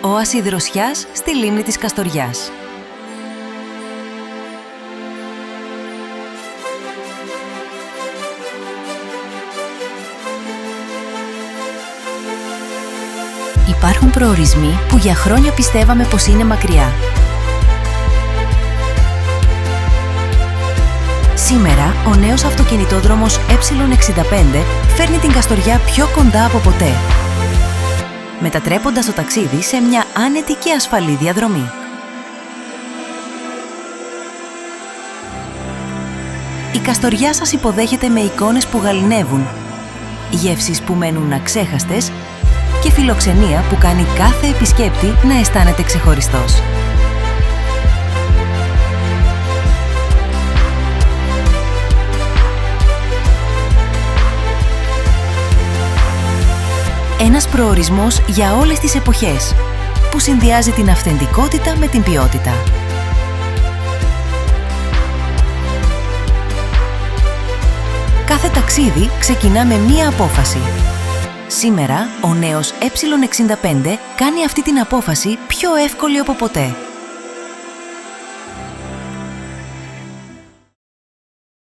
όαση δροσιάς στη λίμνη της Καστοριάς. Υπάρχουν προορισμοί που για χρόνια πιστεύαμε πως είναι μακριά. Σήμερα, ο νέος αυτοκινητόδρομος Ε65 φέρνει την Καστοριά πιο κοντά από ποτέ, μετατρέποντας το ταξίδι σε μια άνετη και ασφαλή διαδρομή. Η Καστοριά σας υποδέχεται με εικόνες που γαληνεύουν, γεύσεις που μένουν αξέχαστες και φιλοξενία που κάνει κάθε επισκέπτη να αισθάνεται ξεχωριστός. Ένας προορισμός για όλες τις εποχές, που συνδυάζει την αυθεντικότητα με την ποιότητα. Κάθε ταξίδι ξεκινά με μία απόφαση. Σήμερα, ο νέος Ε65 κάνει αυτή την απόφαση πιο εύκολη από ποτέ.